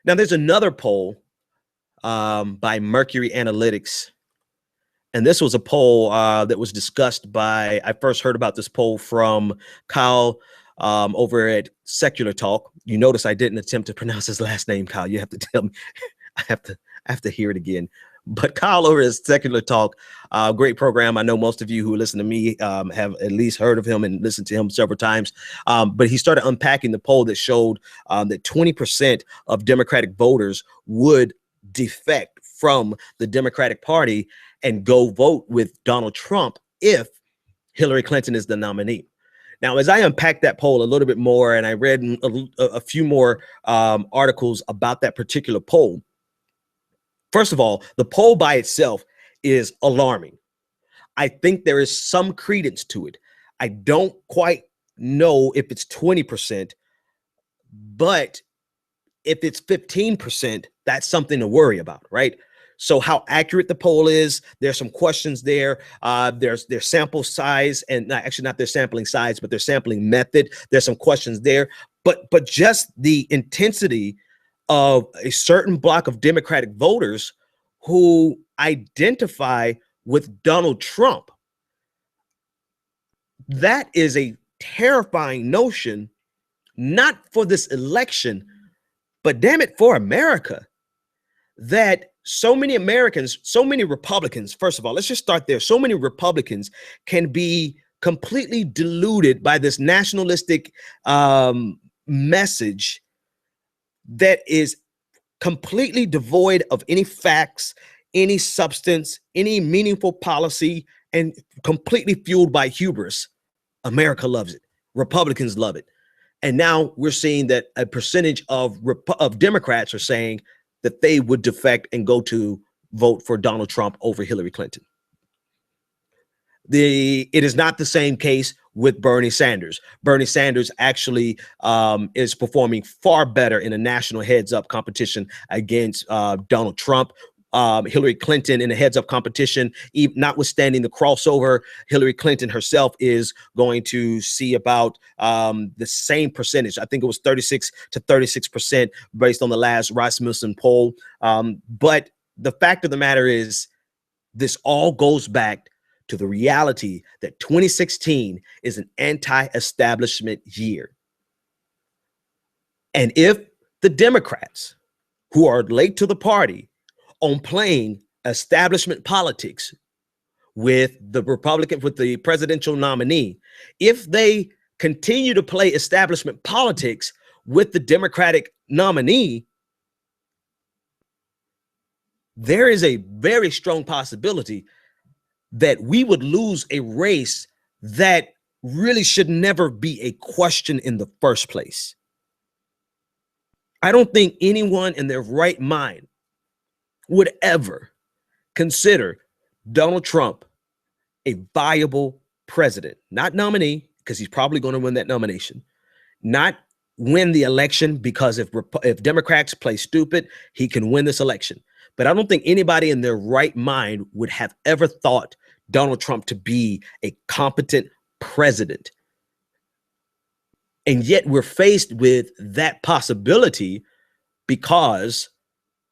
Now, there's another poll by Mercury Analytics. And this was a poll that was discussed by, I first heard about this poll from Kyle over at Secular Talk. You notice I didn't attempt to pronounce his last name, Kyle. You have to tell me. I have to hear it again. But Kyle over at Secular Talk, great program. I know most of you who listen to me have at least heard of him and listened to him several times. But he started unpacking the poll that showed that 20% of Democratic voters would defect from the Democratic Party and go vote with Donald Trump if Hillary Clinton is the nominee. Now, as I unpacked that poll a little bit more, and I read a few more articles about that particular poll, first of all, the poll by itself is alarming. I think there is some credence to it. I don't quite know if it's 20%, but if it's 15%, that's something to worry about, right? So how accurate the poll is, there's some questions there. There's their sample size, and actually not their sampling size, but their sampling method. There's some questions there, but just the intensity of a certain block of Democratic voters who identify with Donald Trump. That is a terrifying notion, not for this election, but damn it, for America, that so many Americans, so many Republicans, first of all, let's just start there. So many Republicans can be completely deluded by this nationalistic message that is completely devoid of any facts, any substance, any meaningful policy, and completely fueled by hubris. America loves it. Republicans love it. And now we're seeing that a percentage of Democrats are saying that they would defect and go to vote for Donald Trump over Hillary Clinton. It is not the same case with Bernie Sanders. Bernie Sanders actually is performing far better in a national heads-up competition against Donald Trump. Hillary Clinton in a heads-up competition, notwithstanding the crossover, Hillary Clinton herself is going to see about the same percentage. I think it was 36 to 36% based on the last Rasmussen poll. But the fact of the matter is, this all goes back to the reality that 2016 is an anti-establishment year. And if the Democrats, who are late to the party on playing establishment politics with the Republican, with the presidential nominee, if they continue to play establishment politics with the Democratic nominee, there is a very strong possibility that we would lose a race that really should never be a question in the first place. I don't think anyone in their right mind would ever consider Donald Trump a viable president, not nominee, because he's probably going to win that nomination, not win the election, because if Democrats play stupid, he can win this election. But I don't think anybody in their right mind would have ever thought Donald Trump to be a competent president. And yet we're faced with that possibility because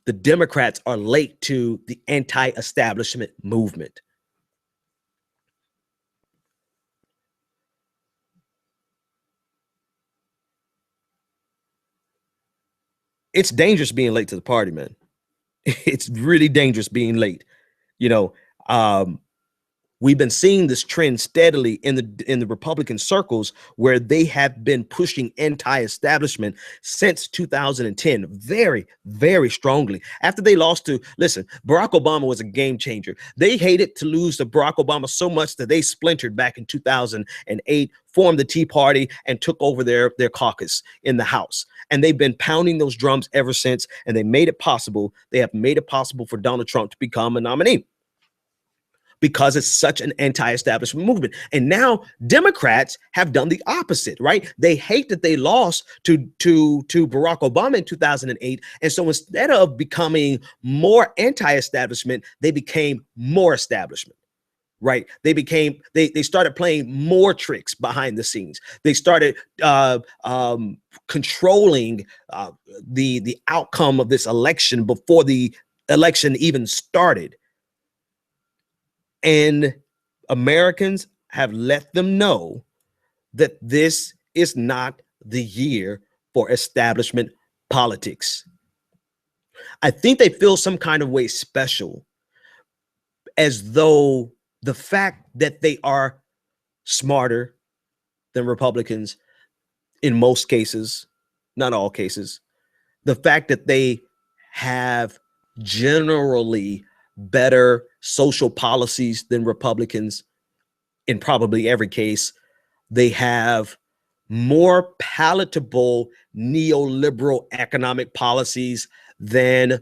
the Democrats are late to the anti-establishment movement. It's dangerous being late to the party, man. It's really dangerous being late. You know, we've been seeing this trend steadily in the Republican circles, where they have been pushing anti-establishment since 2010 very, very strongly. After they lost to, listen, Barack Obama was a game changer. They hated to lose to Barack Obama so much that they splintered back in 2008, formed the Tea Party, and took over their caucus in the House. And they've been pounding those drums ever since, and they made it possible. They have made it possible for Donald Trump to become a nominee, because it's such an anti-establishment movement. And now Democrats have done the opposite, right? They hate that they lost to Barack Obama in 2008. And so instead of becoming more anti-establishment, they became more establishment. right? They started playing more tricks behind the scenes. They started controlling the outcome of this election before the election even started. And Americans have let them know that this is not the year for establishment politics. I think they feel some kind of way special, as though the fact that they are smarter than Republicans in most cases, not all cases, the fact that they have generally better social policies than Republicans in probably every case, they have more palatable neoliberal economic policies than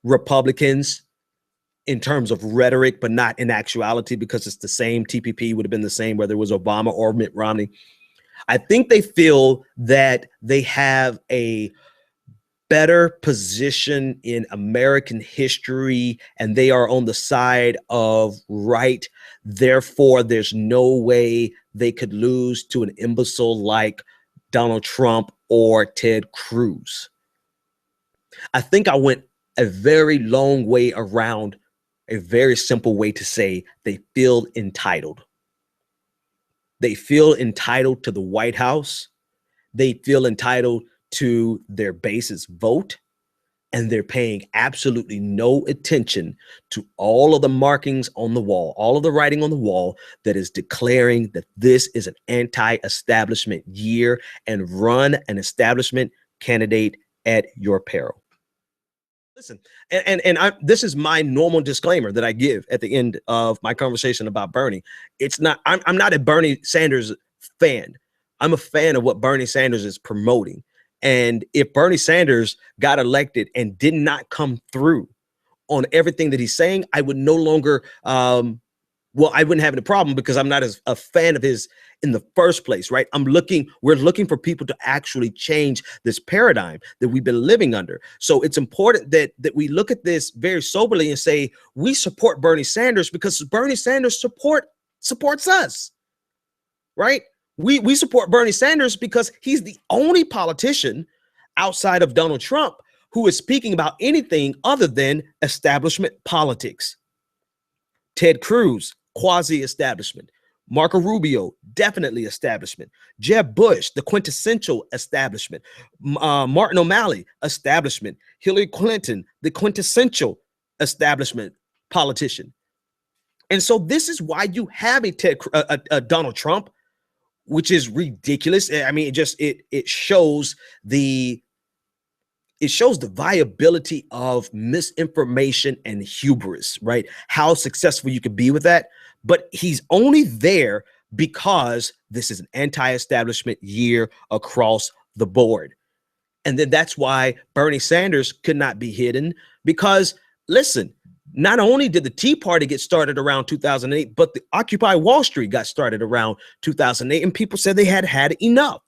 Republicans in terms of rhetoric, but not in actuality, because it's the same. TPP would have been the same whether it was Obama or Mitt Romney. I think they feel that they have a better position in American history and they are on the side of right. Therefore, there's no way they could lose to an imbecile like Donald Trump or Ted Cruz. I think I went a very long way around a very simple way to say they feel entitled. They feel entitled to the White House. They feel entitled to their base's vote. And they're paying absolutely no attention to all of the markings on the wall, all of the writing on the wall that is declaring that this is an anti-establishment year and run an establishment candidate at your peril. Listen, this is my normal disclaimer that I give at the end of my conversation about Bernie. It's not, I'm not a Bernie Sanders fan. I'm a fan of what Bernie Sanders is promoting. And if Bernie Sanders got elected and did not come through on everything that he's saying, I would no longer, well, I wouldn't have any problem because I'm not as a fan of his in the first place, right? We're looking for people to actually change this paradigm that we've been living under. So it's important that we look at this very soberly and say, we support Bernie Sanders because Bernie Sanders supports us, right? We support Bernie Sanders because he's the only politician outside of Donald Trump who is speaking about anything other than establishment politics. Ted Cruz, quasi-establishment. Marco Rubio, definitely establishment. Jeb Bush, the quintessential establishment. Martin O'Malley, establishment. Hillary Clinton, the quintessential establishment politician. And so this is why you have a Donald Trump, which is ridiculous. I mean, it shows the viability of misinformation and hubris, right? How successful you could be with that. But he's only there because this is an anti-establishment year across the board. And then that's why Bernie Sanders could not be hidden, because listen, not only did the Tea Party get started around 2008, but the Occupy Wall Street got started around 2008, and people said they had had enough.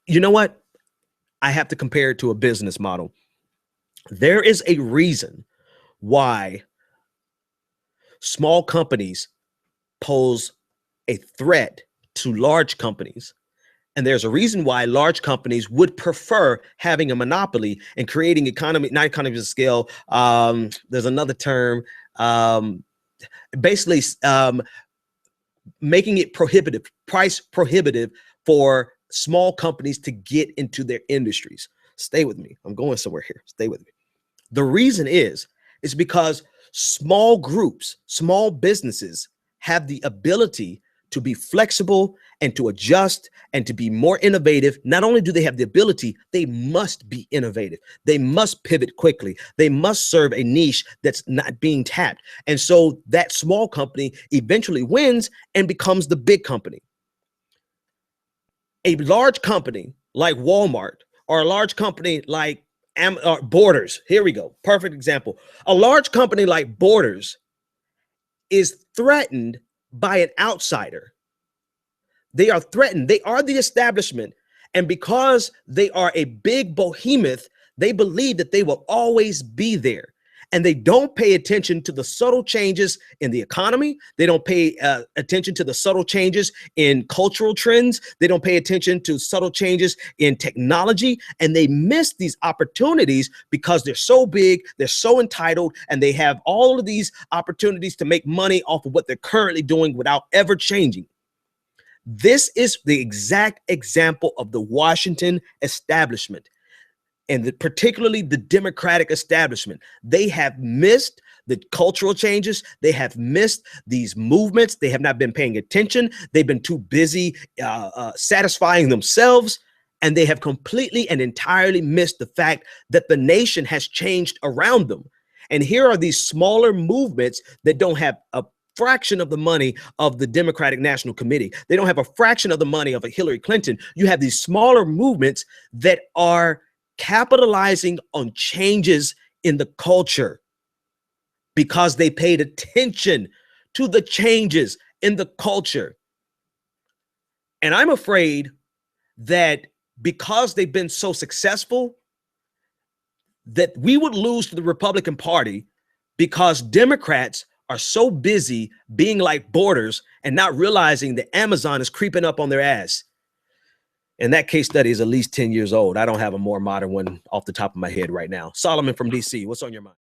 You know what? I have to compare it to a business model. There is a reason why small companies pose a threat to large companies. And there's a reason why large companies would prefer having a monopoly and creating not economies of scale. There's another term, basically making it prohibitive, price prohibitive for small companies to get into their industries. Stay with me. I'm going somewhere here. Stay with me. The reason is because small groups, small businesses have the ability to be flexible and to adjust and to be more innovative. Not only do they have the ability, they must be innovative. They must pivot quickly. They must serve a niche that's not being tapped. And so that small company eventually wins and becomes the big company. A large company like Walmart or a large company like Borders. Here we go. Perfect example. A large company like Borders is threatened by an outsider. They are threatened. They are the establishment. And because they are a big behemoth, They believe that they will always be there. And they don't pay attention to the subtle changes in the economy. They don't pay attention to the subtle changes in cultural trends. They don't pay attention to subtle changes in technology. And they miss these opportunities because they're so big, they're so entitled, and they have all of these opportunities to make money off of what they're currently doing without ever changing. This is the exact example of the Washington establishment, and particularly the Democratic establishment. They have missed the cultural changes. They have missed these movements. They have not been paying attention. They've been too busy satisfying themselves, and they have completely and entirely missed the fact that the nation has changed around them. And here are these smaller movements that don't have a fraction of the money of the Democratic National Committee. They don't have a fraction of the money of a Hillary Clinton. You have these smaller movements that are capitalizing on changes in the culture because they paid attention to the changes in the culture. And I'm afraid that because they've been so successful, that we would lose to the Republican Party because Democrats are so busy being like borders and not realizing that Amazon is creeping up on their ass. And that case study is at least 10 years old. I don't have a more modern one off the top of my head right now. Solomon from DC, what's on your mind?